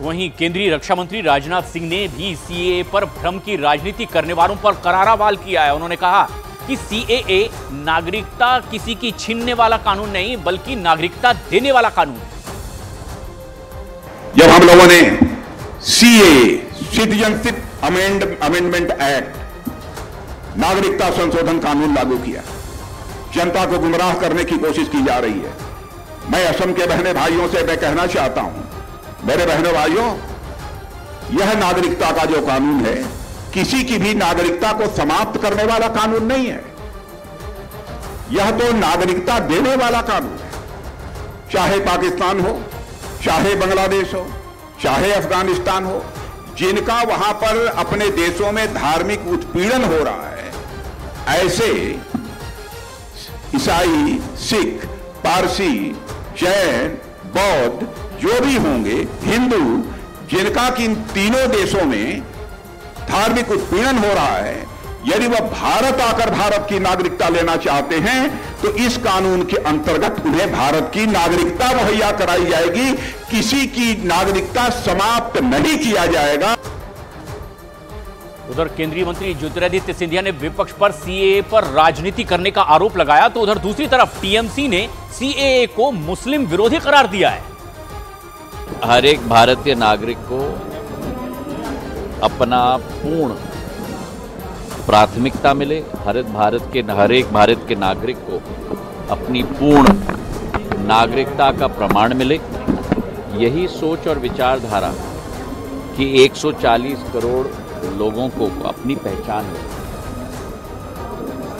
वहीं केंद्रीय रक्षा मंत्री राजनाथ सिंह ने भी सीएए पर भ्रम की राजनीति करने वालों पर करारा वार किया है। उन्होंने कहा कि सीएए नागरिकता किसी की छीनने वाला कानून नहीं, बल्कि नागरिकता देने वाला कानून है। जब हम लोगों ने सीएए सिटीजनशिप अमेंडमेंट एक्ट नागरिकता संशोधन कानून लागू किया, जनता को गुमराह करने की कोशिश की जा रही है। मैं असम के बहने भाइयों से मैं कहना चाहता हूं, मेरे बहनों भाइयों, यह नागरिकता का जो कानून है किसी की भी नागरिकता को समाप्त करने वाला कानून नहीं है। यह तो नागरिकता देने वाला कानून है। चाहे पाकिस्तान हो, चाहे बांग्लादेश हो, चाहे अफगानिस्तान हो, जिनका वहां पर अपने देशों में धार्मिक उत्पीड़न हो रहा है, ऐसे ईसाई, सिख, पारसी, जैन, बौद्ध जो भी होंगे, हिंदू, जिनका किन तीनों देशों में धार्मिक उत्पीड़न हो रहा है, यदि वह भारत आकर भारत की नागरिकता लेना चाहते हैं तो इस कानून के अंतर्गत उन्हें भारत की नागरिकता मुहैया कराई जाएगी। किसी की नागरिकता समाप्त नहीं किया जाएगा। उधर केंद्रीय मंत्री ज्योतिरादित्य सिंधिया ने विपक्ष पर सीएए पर राजनीति करने का आरोप लगाया, तो उधर दूसरी तरफ टीएमसी ने सीएए को मुस्लिम विरोधी करार दिया है। हर एक भारतीय नागरिक को अपना पूर्ण प्राथमिकता मिले, हर एक भारत के नागरिक को अपनी पूर्ण नागरिकता का प्रमाण मिले। यही सोच और विचारधारा कि 140 करोड़ लोगों को अपनी पहचान मिले,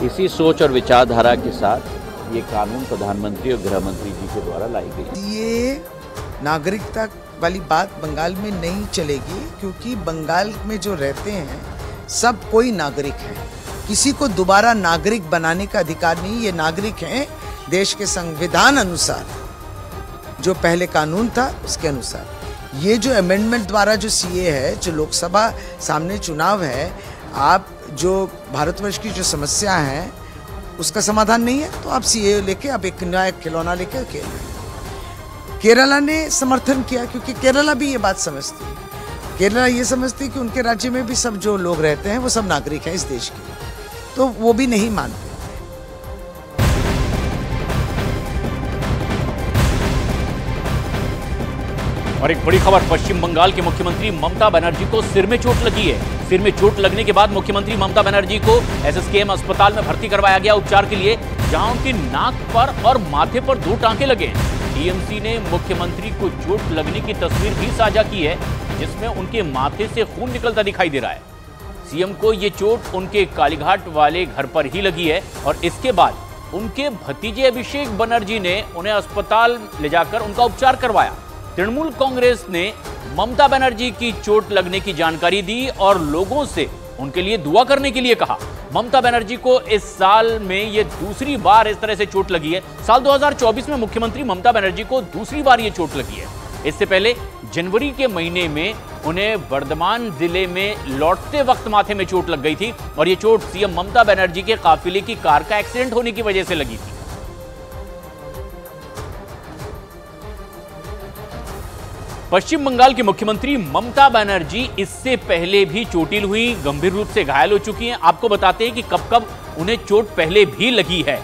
इसी सोच और विचारधारा के साथ ये कानून प्रधानमंत्री और गृह मंत्री जी के द्वारा लाई गई। ये नागरिकता वाली बात बंगाल में नहीं चलेगी, क्योंकि बंगाल में जो रहते हैं सब कोई नागरिक है। किसी को दोबारा नागरिक बनाने का अधिकार नहीं। ये नागरिक हैं देश के संविधान अनुसार, जो पहले कानून था उसके अनुसार। ये जो अमेंडमेंट द्वारा जो सीए है, जो लोकसभा सामने चुनाव है, आप जो भारतवर्ष की जो समस्या है उसका समाधान नहीं है तो आप सीए लेके आप एक नया खिलौना लेके खेल रहे हैं। केरला ने समर्थन किया, क्योंकि केरला भी ये बात समझती है। केरला ये समझती है कि उनके राज्य में भी सब जो लोग रहते हैं वो सब नागरिक हैं इस देश के, तो वो भी नहीं मानते। और एक बड़ी खबर, पश्चिम बंगाल के मुख्यमंत्री ममता बनर्जी को सिर में चोट लगी है। सिर में चोट लगने के बाद मुख्यमंत्री ममता बनर्जी को एसएसकेएम अस्पताल में भर्ती करवाया गया उपचार के लिए, जहां उनकी नाक पर और माथे पर 2 टांके लगे हैं। टीएमसी ने मुख्यमंत्री को चोट लगने की तस्वीर भी साझा की है, जिसमें उनके माथे से खून निकलता दिखाई दे रहा है। सीएम को ये चोट उनके कालीघाट वाले घर पर ही लगी है और इसके बाद उनके भतीजे अभिषेक बनर्जी ने उन्हें अस्पताल ले जाकर उनका उपचार करवाया। तृणमूल कांग्रेस ने ममता बनर्जी की चोट लगने की जानकारी दी और लोगों से उनके लिए दुआ करने के लिए कहा। ममता बनर्जी को इस साल में ये दूसरी बार इस तरह से चोट लगी है। साल 2024 में मुख्यमंत्री ममता बनर्जी को दूसरी बार ये चोट लगी है। इससे पहले जनवरी के महीने में उन्हें बर्धमान जिले में लौटते वक्त माथे में चोट लग गई थी और ये चोट सीएम ममता बनर्जी के काफिले की कार का एक्सीडेंट होने की वजह से लगी थी। पश्चिम बंगाल के मुख्यमंत्री ममता बनर्जी इससे पहले भी चोटिल हुई, गंभीर रूप से घायल हो चुकी हैं। आपको बताते हैं कि कब कब उन्हें चोट पहले भी लगी है।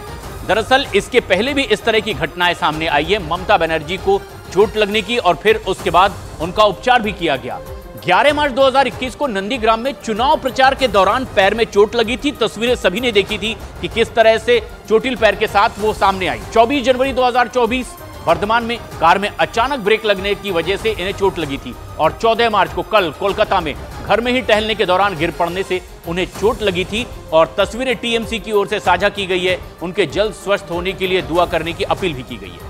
दरअसल इसके पहले भी इस तरह की घटनाएं सामने आई है। ममता बनर्जी को चोट लगने की और फिर उसके बाद उनका उपचार भी किया गया। 11 मार्च 2021 को नंदीग्राम में चुनाव प्रचार के दौरान पैर में चोट लगी थी। तस्वीरें सभी ने देखी थी कि किस तरह से चोटिल पैर के साथ वो सामने आई। 24 जनवरी 2024 वर्धमान में कार में अचानक ब्रेक लगने की वजह से इन्हें चोट लगी थी और 14 मार्च को कल कोलकाता में घर में ही टहलने के दौरान गिर पड़ने से उन्हें चोट लगी थी और तस्वीरें टीएमसी की ओर से साझा की गई है। उनके जल्द स्वस्थ होने के लिए दुआ करने की अपील भी की गई है।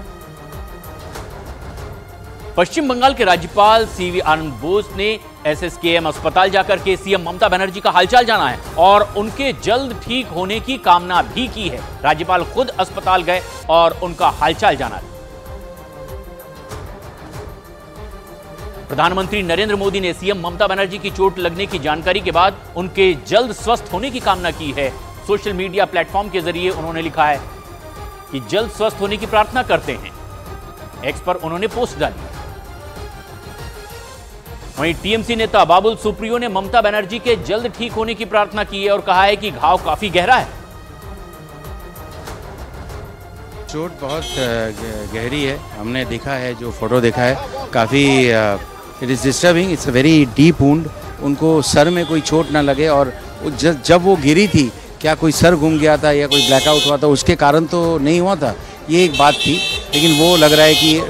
पश्चिम बंगाल के राज्यपाल सीवी आनंद बोस ने एसएसकेएम अस्पताल जाकर के सीएम ममता बनर्जी का हालचाल जाना है और उनके जल्द ठीक होने की कामना भी की है। राज्यपाल खुद अस्पताल गए और उनका हालचाल जाना। प्रधानमंत्री नरेंद्र मोदी ने सीएम ममता बनर्जी की चोट लगने की जानकारी के बाद उनके जल्द स्वस्थ होने की कामना की है। सोशल मीडिया प्लेटफॉर्म के जरिए उन्होंने लिखा है कि जल्द स्वस्थ होने की प्रार्थना करते हैं। एक्स पर उन्होंने पोस्ट डाली। वहीं टीएमसी नेता बाबुल सुप्रियो ने ममता बनर्जी के जल्द ठीक होने की प्रार्थना की है और कहा है कि घाव काफी गहरा है। चोट बहुत गहरी है, हमने देखा है, जो फोटो देखा है काफ़ी it is disturbing, it's a very deep wound. उनको सर में कोई चोट ना लगे और जब वो गिरी थी क्या कोई सर घूम गया था या कोई ब्लैकआउट हुआ था, उसके कारण तो नहीं हुआ था, ये एक बात थी। लेकिन वो लग रहा है कि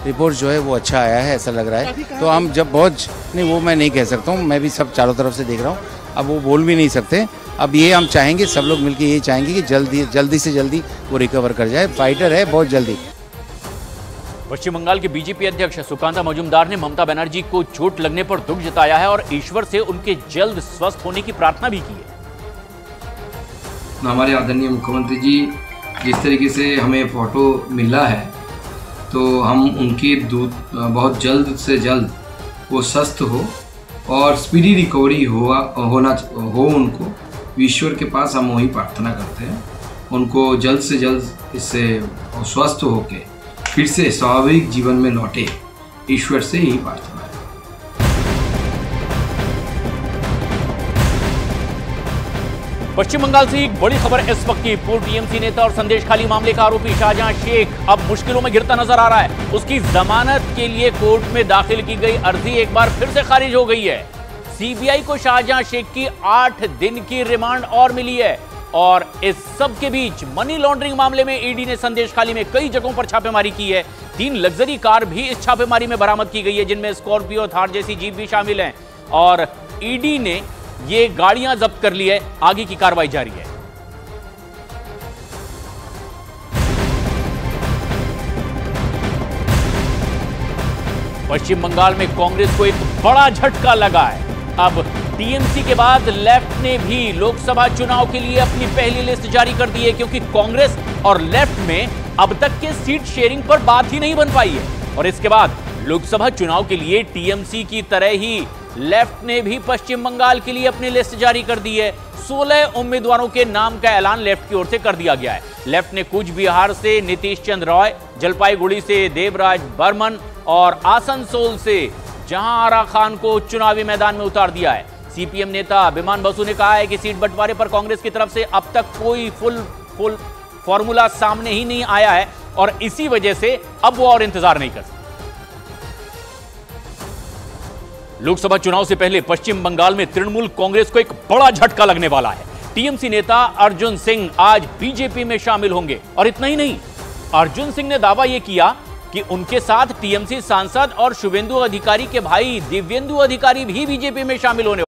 रिपोर्ट जो है वो अच्छा आया है, ऐसा लग रहा है। तो हम जब बहुत नहीं, वो मैं नहीं कह सकता हूँ, मैं भी सब चारों तरफ से देख रहा हूँ, अब वो बोल भी नहीं सकते। अब ये हम चाहेंगे, सब लोग मिलकर ये चाहेंगे कि जल्दी से जल्दी वो रिकवर कर जाए, फाइटर है बहुत जल्दी। पश्चिम बंगाल के बीजेपी अध्यक्ष सुकांता मजूमदार ने ममता बनर्जी को चोट लगने पर दुख जताया है और ईश्वर से उनके जल्द स्वस्थ होने की प्रार्थना भी की है। हमारे आदरणीय मुख्यमंत्री जी, जिस तरीके से हमें फोटो मिला है तो हम उनकी बहुत जल्द से जल्द वो स्वस्थ हो और स्पीडी रिकवरी हो उनको, ईश्वर के पास हम वही प्रार्थना करते हैं। उनको जल्द से जल्द इससे स्वस्थ होके फिर से स्वाभाविक जीवन में लौटे, ईश्वर से यही प्रार्थना है। पश्चिम बंगाल से एक बड़ी खबर इस वक्त की। पूर्व टीएमसी नेता और संदेशखाली मामले का आरोपी शाहजहां शेख अब मुश्किलों में घिरता नजर आ रहा है। उसकी जमानत के लिए कोर्ट में दाखिल की गई अर्जी एक बार फिर से खारिज हो गई है। सीबीआई को शाहजहां शेख की 8 दिन की रिमांड और मिली है और इस सब के बीच मनी लॉन्ड्रिंग मामले में ईडी ने संदेशखाली में कई जगहों पर छापेमारी की है। 3 लग्जरी कार भी इस छापेमारी में बरामद की गई है, जिनमें स्कॉर्पियो, थार जैसी जीप भी शामिल हैं और ईडी ने ये गाड़ियां जब्त कर ली है। आगे की कार्रवाई जारी है। पश्चिम बंगाल में कांग्रेस को एक बड़ा झटका लगा है। अब टीएमसी के बाद लेफ्ट ने भी लोकसभा चुनाव के लिए अपनी पहली लिस्ट जारी कर दी है, क्योंकि कांग्रेस और लेफ्ट में अब तक के सीट शेयरिंग पर बात ही नहीं बन पाई है। और इसके बाद लोकसभा चुनाव के लिए टीएमसी की तरह ही लेफ्ट ने भी पश्चिम बंगाल के लिए अपनी लिस्ट जारी कर दी है। 16 उम्मीदवारों के नाम का ऐलान लेफ्ट की ओर से कर दिया गया है। लेफ्ट ने कूच बिहार से नीतीश चंद्र रॉय, जलपाईगुड़ी से देवराज बर्मन और आसनसोल से जहांआरा खान को चुनावी मैदान में उतार दिया है। सीपीएम नेता विमान बसु ने कहा है कि सीट बंटवारे पर कांग्रेस की तरफ से अब तक कोई फुल फॉर्मूला सामने ही नहीं आया है और इसी वजह से अब वो और इंतजार नहीं कर सकते। लोकसभा चुनाव से पहले पश्चिम बंगाल में तृणमूल कांग्रेस को एक बड़ा झटका लगने वाला है। टीएमसी नेता अर्जुन सिंह आज बीजेपी में शामिल होंगे और इतना ही नहीं, अर्जुन सिंह ने दावा यह किया कि उनके साथ टीएमसी सांसद और शुभेंदु अधिकारी के भाई दिव्येंदु अधिकारी भी बीजेपी में शामिल होने